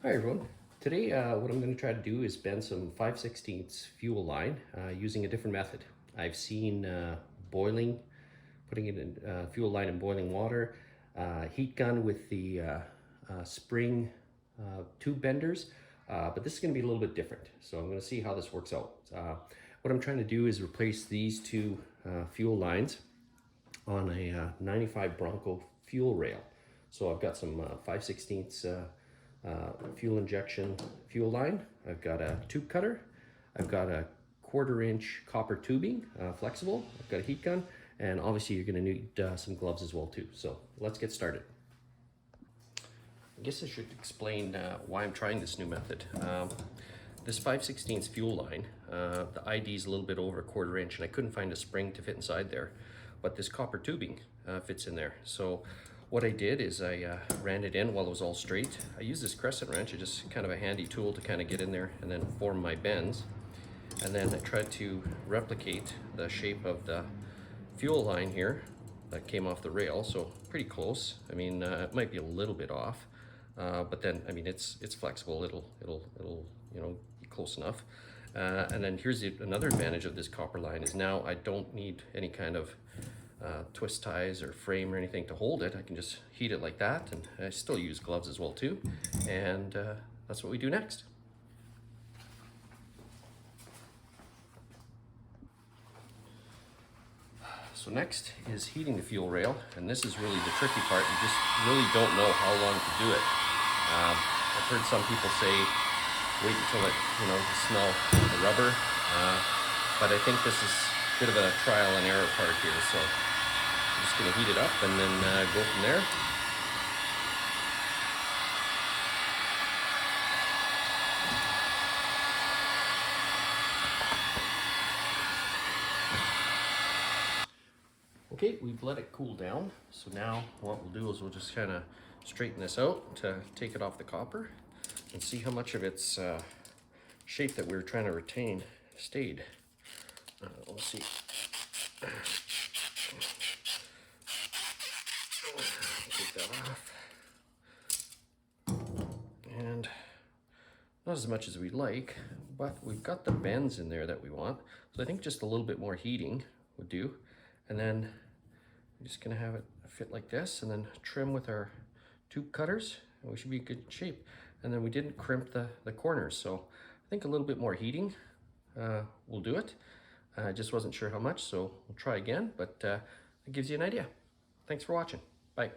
Hi everyone. Today what I'm going to try to do is bend some 5/16 fuel line using a different method. I've seen putting it in fuel line in boiling water, heat gun with the spring tube benders, but this is going to be a little bit different. So I'm going to see how this works out. What I'm trying to do is replace these two fuel lines on a 95 Bronco fuel rail. So I've got some 5/16 fuel injection fuel line. I've got a tube cutter. I've got a 1/4 inch copper tubing, flexible. I've got a heat gun, and obviously you're going to need some gloves as well too. So let's get started. I guess I should explain why I'm trying this new method. This 5/16 fuel line, the ID is a little bit over a 1/4 inch, and I couldn't find a spring to fit inside there, but this copper tubing fits in there. So what I did is I ran it in while it was all straight. I used this crescent wrench, it's just kind of a handy tool to kind of get in there and then form my bends. And then I tried to replicate the shape of the fuel line here that came off the rail, so pretty close. I mean, it might be a little bit off, but then I mean it's flexible. It'll be close enough. And then here's another advantage of this copper line is now I don't need any kind of twist ties or frame or anything to hold it. I can just heat it like that, and I still use gloves as well too. And that's what we do next. So next is heating the fuel rail, and this is really the tricky part. You just really don't know how long to do it. I've heard some people say wait until it, you smell the rubber, but I think this is a bit of a trial and error part here. So I'm just going to heat it up and then go from there. Okay, we've let it cool down. So now what we'll do is we'll just kind of straighten this out to take it off the copper and see how much of its shape that we were trying to retain stayed. Let's see. Take that off. And not as much as we like, but we've got the bends in there that we want. So I think just a little bit more heating would do. And then I'm just gonna have it fit like this and then trim with our tube cutters, and we should be in good shape. And then we didn't crimp the corners, so I think a little bit more heating will do it. I just wasn't sure how much, so we'll try again, but it gives you an idea. Thanks for watching. Bye.